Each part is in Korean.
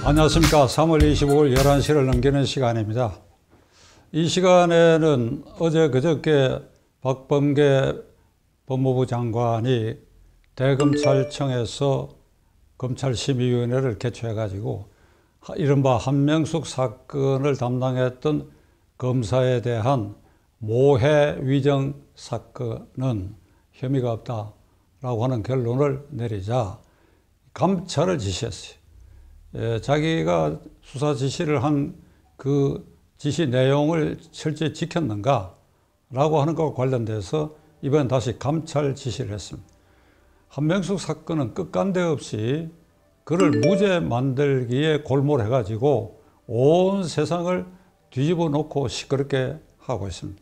안녕하십니까. 3월 25일 11시를 넘기는 시간입니다. 이 시간에는 어제 그저께 박범계 법무부 장관이 대검찰청에서 검찰심의위원회를 개최해가지고 이른바 한명숙 사건을 담당했던 검사에 대한 모해 위정 사건은 혐의가 없다라고 하는 결론을 내리자 감찰을 지시했어요. 자기가 수사 지시를 한 그 지시 내용을 철저히 지켰는가 라고 하는 것과 관련돼서 이번엔 다시 감찰 지시를 했습니다. 한명숙 사건은 끝간데 없이 그를 무죄 만들기에 골몰해가지고 온 세상을 뒤집어 놓고 시끄럽게 하고 있습니다.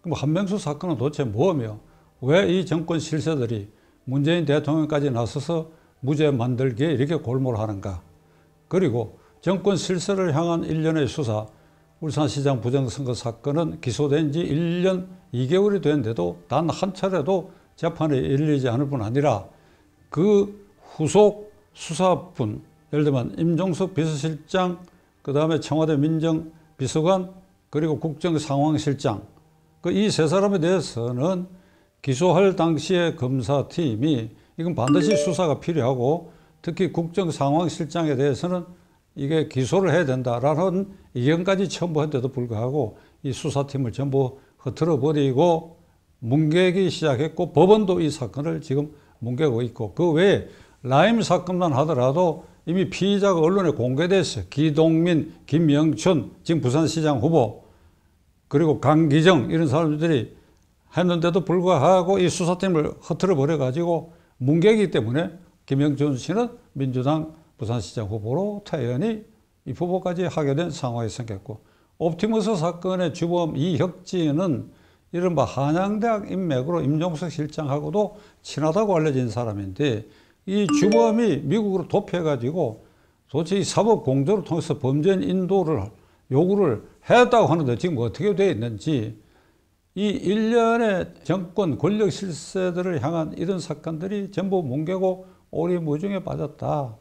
그럼 한명숙 사건은 도대체 뭐며 왜 이 정권 실세들이 문재인 대통령까지 나서서 무죄 만들기에 이렇게 골몰하는가? 그리고 정권 실세를 향한 일련의 수사, 울산시장 부정선거 사건은 기소된 지 1년 2개월이 됐는데도 단 한 차례도 재판에 열리지 않을 뿐 아니라 그 후속 수사분, 예를 들면 임종석 비서실장, 그 다음에 청와대 민정비서관, 그리고 국정상황실장, 이 세 사람에 대해서는 기소할 당시의 검사팀이 이건 반드시 수사가 필요하고 특히 국정상황실장에 대해서는 이게 기소를 해야 된다라는 의견까지 첨부했는데도 불구하고 이 수사팀을 전부 흐트러버리고 뭉개기 시작했고 법원도 이 사건을 지금 뭉개고 있고 그 외에 라임 사건만 하더라도 이미 피의자가 언론에 공개됐어요. 기동민, 김영춘, 지금 부산시장 후보 그리고 강기정 이런 사람들이 했는데도 불구하고 이 수사팀을 흐트러버려 가지고 뭉개기 때문에 김영춘 씨는 민주당 부산시장 후보로 퇴연이 이 후보까지 하게 된 상황이 생겼고 옵티머스 사건의 주범 이혁진은 이른바 한양대학 인맥으로 임종석 실장하고도 친하다고 알려진 사람인데 이 주범이 미국으로 도피해가지고 도대체 이 사법 공조를 통해서 범죄인 인도를 요구를 했다고 하는데 지금 어떻게 되어 있는지 이 일련의 정권 권력 실세들을 향한 이런 사건들이 전부 뭉개고 오리무중에 빠졌다.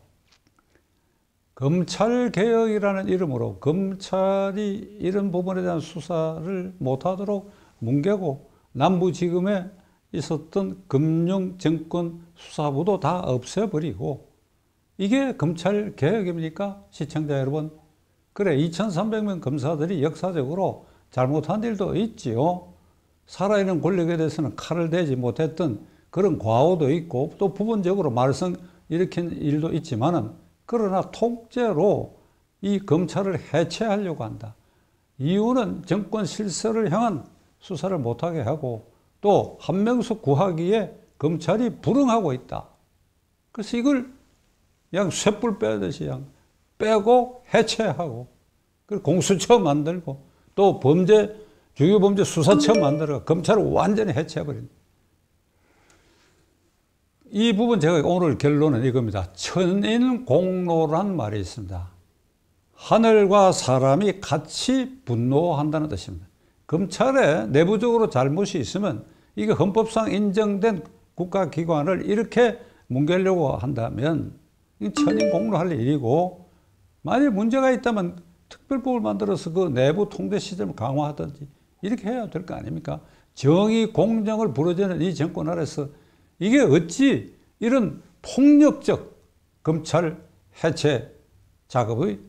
검찰개혁이라는 이름으로 검찰이 이런 부분에 대한 수사를 못하도록 뭉개고 남부지검에 있었던 금융정권 수사부도 다 없애버리고 이게 검찰개혁입니까? 시청자 여러분. 그래 2300명 검사들이 역사적으로 잘못한 일도 있지요. 살아있는 권력에 대해서는 칼을 대지 못했던 그런 과오도 있고 또 부분적으로 말썽 일으킨 일도 있지만은 그러나 통째로 이 검찰을 해체하려고 한다. 이유는 정권 실세를 향한 수사를 못하게 하고 또 한명숙 구하기에 검찰이 불응하고 있다. 그래서 이걸 그냥 쇳불 빼듯이 그냥 빼고 해체하고 그리고 공수처 만들고 또 주요 범죄 수사처 만들어 검찰을 완전히 해체해버린다. 이 부분 제가 오늘 결론은 이겁니다. 천인공노란 말이 있습니다. 하늘과 사람이 같이 분노한다는 뜻입니다. 검찰에 내부적으로 잘못이 있으면 이게 헌법상 인정된 국가기관을 이렇게 뭉개려고 한다면 천인공노할 일이고 만약 문제가 있다면 특별법을 만들어서 그 내부 통제 시스템을 강화하든지 이렇게 해야 될 거 아닙니까? 정의 공정을 부러지는 이 정권 아래서 이게 어찌 이런 폭력적 검찰 해체 작업이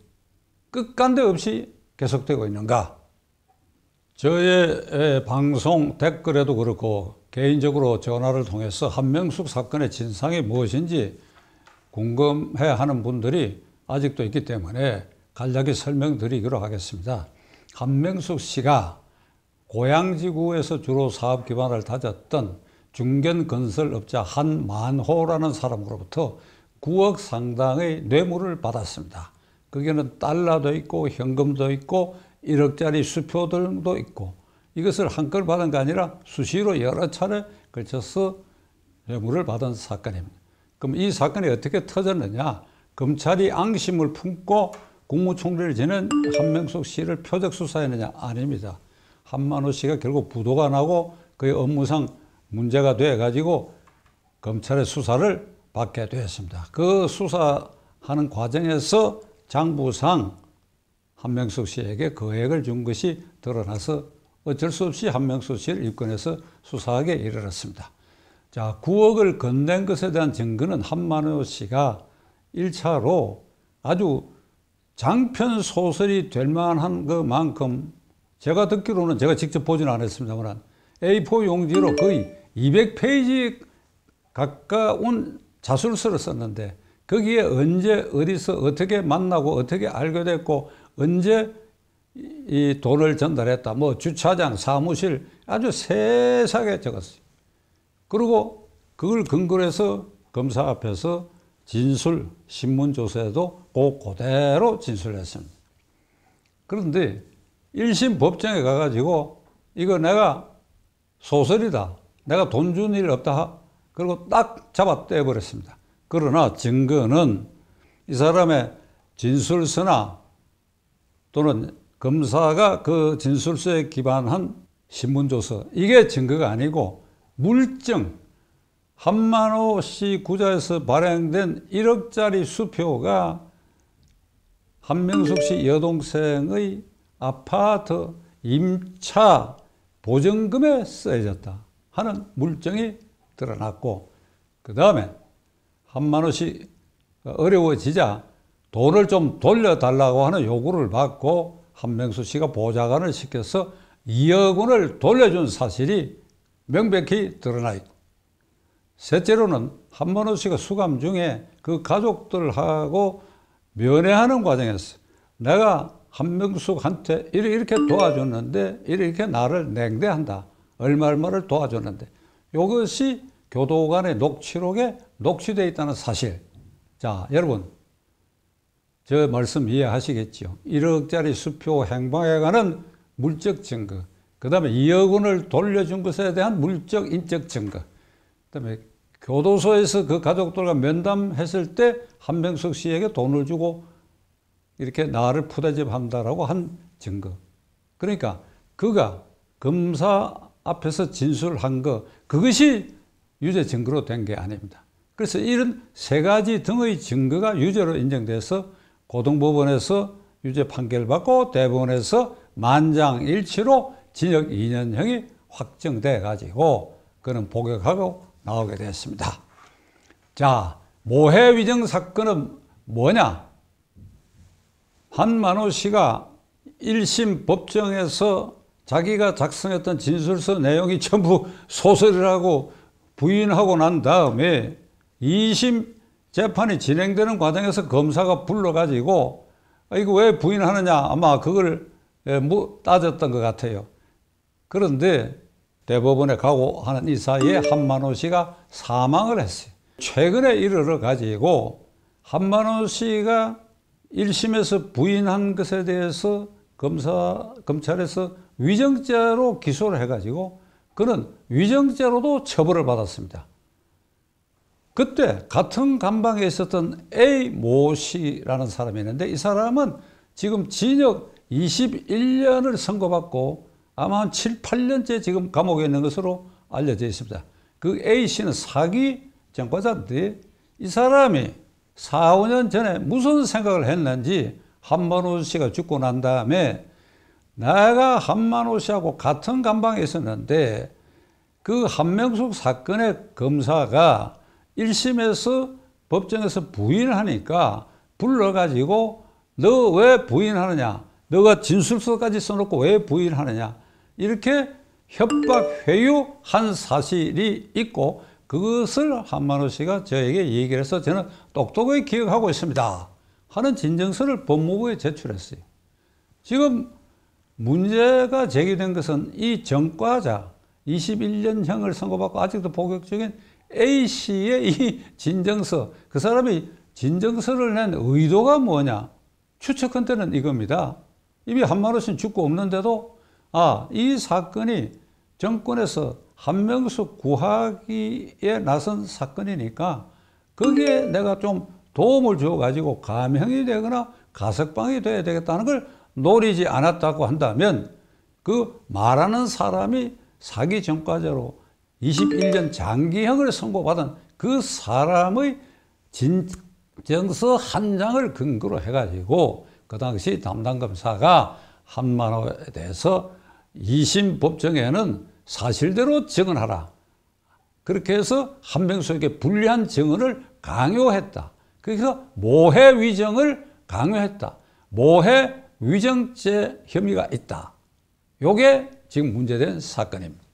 끝간데 없이 계속되고 있는가? 저의 방송 댓글에도 그렇고 개인적으로 전화를 통해서 한명숙 사건의 진상이 무엇인지 궁금해하는 분들이 아직도 있기 때문에 간략히 설명드리기로 하겠습니다. 한명숙 씨가 고양지구에서 주로 사업 기반을 다졌던 중견건설업자 한만호라는 사람으로부터 9억 상당의 뇌물을 받았습니다. 거기에는 달러도 있고 현금도 있고 1억짜리 수표들도 있고 이것을 한건 받은 게 아니라 수시로 여러 차례 걸쳐서 뇌물을 받은 사건입니다. 그럼 이 사건이 어떻게 터졌느냐? 검찰이 앙심을 품고 국무총리를 지낸 한명숙 씨를 표적 수사했느냐? 아닙니다. 한만호 씨가 결국 부도가 나고 그의 업무상 문제가 돼가지고 검찰의 수사를 받게 되었습니다. 그 수사하는 과정에서 장부상 한명숙 씨에게 거액을 준 것이 드러나서 어쩔 수 없이 한명숙 씨를 입건해서 수사하게 이르렀습니다. 자, 9억을 건넨 것에 대한 증거는 한만호 씨가 1차로 아주 장편 소설이 될 만한 것만큼, 제가 듣기로는, 제가 직접 보지는 않았습니다만 A4 용지로 거의 200페이지 가까운 자술서를 썼는데, 거기에 언제 어디서 어떻게 만나고 어떻게 알게 됐고 언제 이 돈을 전달했다, 뭐 주차장, 사무실, 아주 세세하게 적었어요. 그리고 그걸 근거로 해서 검사 앞에서 진술, 신문조사에도 그대로 진술했습니다. 그런데 1심 법정에 가가지고 이거 내가 소설이다, 내가 돈 준 일 없다, 그리고 딱 잡아 떼버렸습니다. 그러나 증거는 이 사람의 진술서나 또는 검사가 그 진술서에 기반한 신문조서, 이게 증거가 아니고 물증, 한만호 씨 구좌에서 발행된 1억짜리 수표가 한명숙 씨 여동생의 아파트 임차 보증금에 쓰여졌다 하는 물증이 드러났고, 그 다음에 한만호 씨 어려워지자 돈을 좀 돌려달라고 하는 요구를 받고 한명숙 씨가 보좌관을 시켜서 2억 원을 돌려준 사실이 명백히 드러나 있고, 셋째로는 한만호 씨가 수감 중에 그 가족들하고 면회하는 과정에서 내가 한명숙한테 이렇게 도와줬는데 이렇게 나를 냉대한다, 얼마를 도와줬는데, 이것이 교도관의 녹취록에 녹취되어 있다는 사실. 자, 여러분, 저 말씀 이해하시겠죠? 1억짜리 수표 행방에 관한 물적 증거, 그 다음에 2억 원을 돌려준 것에 대한 물적 인적 증거, 그 다음에 교도소에서 그 가족들과 면담했을 때 한명숙 씨에게 돈을 주고 이렇게 나를 푸대접한다라고 한 증거. 그러니까 그가 검사 앞에서 진술한 거, 그것이 유죄 증거로 된 게 아닙니다. 그래서 이런 세 가지 등의 증거가 유죄로 인정돼서 고등법원에서 유죄 판결받고 대법원에서 만장일치로 징역 2년형이 확정돼 가지고 그는 복역하고 나오게 됐습니다. 자, 모해위정 사건은 뭐냐? 한만호 씨가 1심 법정에서 자기가 작성했던 진술서 내용이 전부 소설이라고 부인하고 난 다음에 2심 재판이 진행되는 과정에서 검사가 불러가지고 이거 왜 부인하느냐, 아마 그걸 따졌던 것 같아요. 그런데 대법원에 가고 하는 이 사이에 한만호 씨가 사망을 했어요. 최근에 이르러 가지고 한만호 씨가 1심에서 부인한 것에 대해서 검찰에서 위정죄로 기소를 해가지고 그는 위정죄로도 처벌을 받았습니다. 그때 같은 감방에 있었던 A 모 씨라는 사람이 있는데, 이 사람은 지금 징역 21년을 선고받고 아마 한 7, 8년째 지금 감옥에 있는 것으로 알려져 있습니다. 그 A 씨는 사기 전과자인데, 이 사람이 4, 5년 전에 무슨 생각을 했는지 한만호 씨가 죽고 난 다음에 내가 한만호 씨하고 같은 감방에 있었는데 그 한명숙 사건의 검사가 1심에서 법정에서 부인을 하니까 불러가지고 너 왜 부인하느냐, 너가 진술서까지 써놓고 왜 부인하느냐, 이렇게 협박 회유한 사실이 있고, 그것을 한만호 씨가 저에게 얘기를 해서 저는 똑똑하게 기억하고 있습니다 하는 진정서를 법무부에 제출했어요. 지금 문제가 제기된 것은 이 전과자 21년형을 선고받고 아직도 복역 중인 A씨의 이 진정서, 그 사람이 진정서를 낸 의도가 뭐냐, 추측컨대는 이겁니다. 이미 한만호 씨는 죽고 없는데도 이 사건이 정권에서 한명숙 구하기에 나선 사건이니까 거기에 내가 좀 도움을 줘가지고 감형이 되거나 가석방이 돼야 되겠다는 걸 노리지 않았다고 한다면, 그 말하는 사람이 사기 전과자로 21년 장기형을 선고받은 그 사람의 정서 한 장을 근거로 해가지고 그 당시 담당 검사가 한만호에 대해서 2심 법정에는 사실대로 증언하라. 그렇게 해서 한명숙에게 불리한 증언을 강요했다. 그래서 모해 위정을 강요했다. 모해 위정죄 혐의가 있다. 요게 지금 문제된 사건입니다.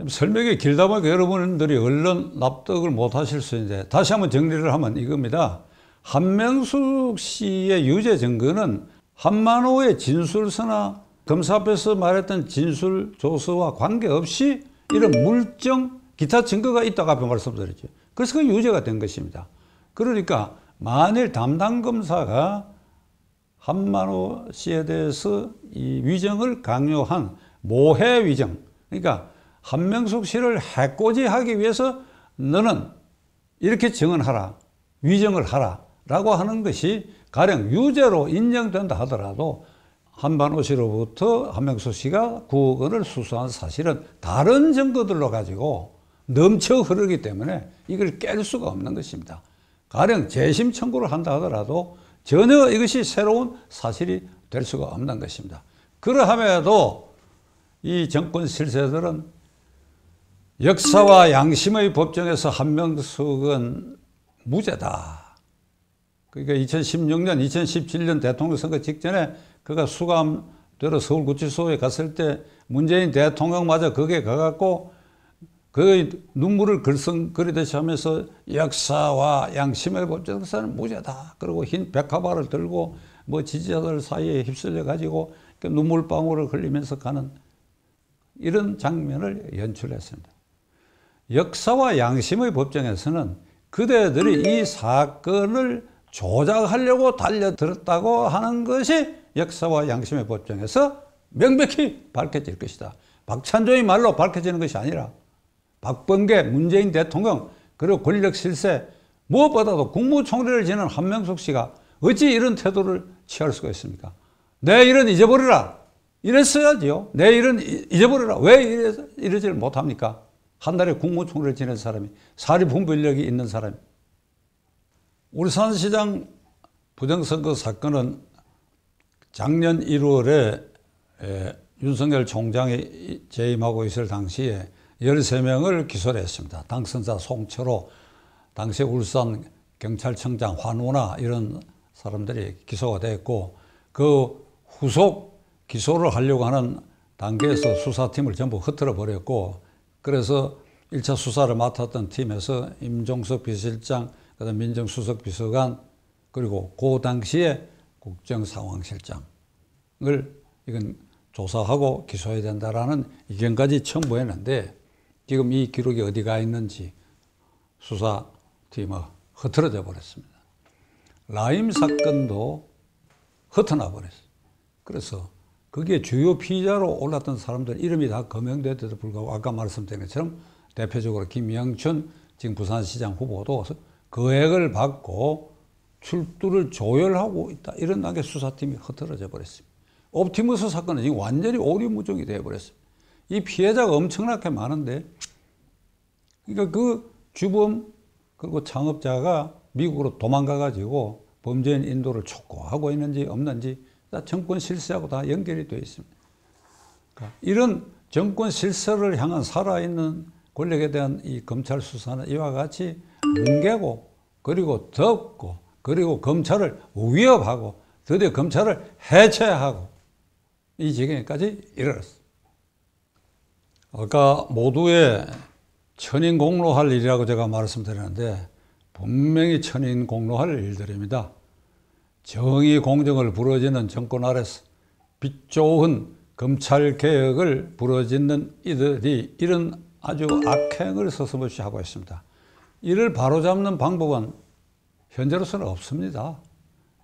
설명이 길다 보니까 여러분들이 얼른 납득을 못 하실 수 있는데 다시 한번 정리를 하면 이겁니다. 한명숙 씨의 유죄 증거는 한만호의 진술서나 검사 앞에서 말했던 진술 조서와 관계없이 이런 물정 기타 증거가 있다고 앞에 말씀드렸죠. 그래서 그 유죄가 된 것입니다. 그러니까 만일 담당 검사가 한만호 씨에 대해서 이 위정을 강요한 모해 위정, 그러니까 한명숙 씨를 해코지하기 위해서 너는 이렇게 증언하라, 위정을 하라 라고 하는 것이 가령 유죄로 인정된다 하더라도 한만호 씨로부터 한명숙 씨가 9억 원을 수수한 사실은 다른 증거들로 가지고 넘쳐 흐르기 때문에 이걸 깰 수가 없는 것입니다. 가령 재심 청구를 한다 하더라도 전혀 이것이 새로운 사실이 될 수가 없는 것입니다. 그러함에도 이 정권 실세들은 역사와 양심의 법정에서 한명숙은 무죄다. 그러니까 2016년, 2017년 대통령 선거 직전에 그가 수감되러 서울구치소에 갔을 때 문재인 대통령마저 거기에 가갖고 그 눈물을 글썽거리듯이 하면서 역사와 양심의 법정에서는 무죄다. 그리고 흰 백화발을 들고 뭐 지지자들 사이에 휩쓸려 가지고 눈물방울을 흘리면서 가는 이런 장면을 연출했습니다. 역사와 양심의 법정에서는 그대들이 이 사건을 조작하려고 달려들었다고 하는 것이 역사와 양심의 법정에서 명백히 밝혀질 것이다. 박찬종의 말로 밝혀지는 것이 아니라 박범계, 문재인 대통령, 그리고 권력 실세, 무엇보다도 국무총리를 지낸 한명숙 씨가 어찌 이런 태도를 취할 수가 있습니까? 내 일은 잊어버려라. 이랬어야지요. 내 일은 잊어버려라. 왜 이러지를 못합니까? 한 달에 국무총리를 지낸 사람이, 사립훈변력이 있는 사람이. 울산시장 부정선거 사건은 작년 1월에 윤석열 총장이 재임하고 있을 당시에 13명을 기소를 했습니다. 당선자 송철호, 당시 울산 경찰청장 환우나 이런 사람들이 기소가 됐고 그 후속 기소를 하려고 하는 단계에서 수사팀을 전부 흩어져 버렸고 그래서 1차 수사를 맡았던 팀에서 임종석 비서실장, 그다음 민정수석 비서관 그리고 그 당시에 국정상황실장을 이건 조사하고 기소해야 된다라는 의견까지 첨부했는데 지금 이 기록이 어디가 있는지 수사팀은 흐트러져 버렸습니다. 라임 사건도 흩어나 버렸어요. 그래서 거기에 주요 피의자로 올랐던 사람들 이름이 다 거명됐에도 불구하고 아까 말씀드린 것처럼 대표적으로 김영춘 지금 부산시장 후보도 거액을 받고 출두를 조율하고 있다. 이런 단계 수사팀이 흐트러져 버렸습니다. 옵티머스 사건은 지금 완전히 오리무중이 되어버렸습니다. 이 피해자가 엄청나게 많은데 그러니까 그 주범 그리고 창업자가 미국으로 도망가가지고 범죄인 인도를 촉구하고 있는지 없는지 다 정권 실세하고 다 연결이 되어 있습니다. 그러니까 이런 정권 실세를 향한 살아있는 권력에 대한 이 검찰 수사는 이와 같이 뭉개고 그리고 덮고 그리고 검찰을 위협하고 드디어 검찰을 해체하고 이 지경까지 이르렀습니다. 아까 모두의 천인공로할 일이라고 제가 말씀드렸는데 분명히 천인공로할 일들입니다. 정의 공정을 부러지는 정권 아래서 빛 좋은 검찰개혁을 부러지는 이들이 이런 아주 악행을 서슴없이 하고 있습니다. 이를 바로잡는 방법은 현재로서는 없습니다.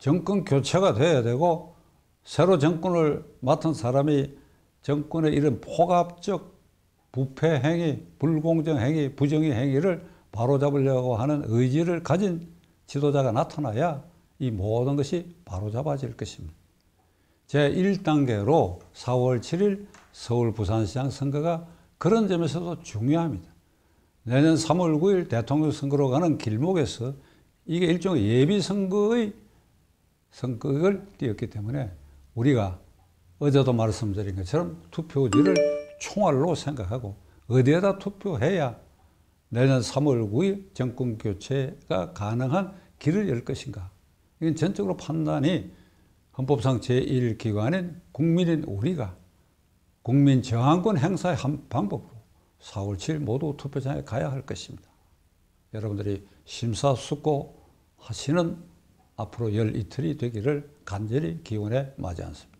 정권 교체가 돼야 되고 새로 정권을 맡은 사람이 정권의 이런 폭압적 부패 행위, 불공정 행위, 부정의 행위를 바로잡으려고 하는 의지를 가진 지도자가 나타나야 이 모든 것이 바로잡아질 것입니다. 제1단계로 4월 7일 서울 부산시장 선거가 그런 점에서도 중요합니다. 내년 3월 9일 대통령 선거로 가는 길목에서 이게 일종의 예비 선거의 선거를 띄었기 때문에 우리가 어제도 말씀드린 것처럼 투표지를 총알로 생각하고 어디에다 투표해야 내년 3월 9일 정권 교체가 가능한 길을 열 것인가. 이건 전적으로 판단이 헌법상 제1기관인 국민인 우리가 국민 저항권 행사의 한 방법으로 4월 7일 모두 투표장에 가야 할 것입니다. 여러분들이 심사숙고하시는 앞으로 열 이틀이 되기를 간절히 기원해 마지 않습니다.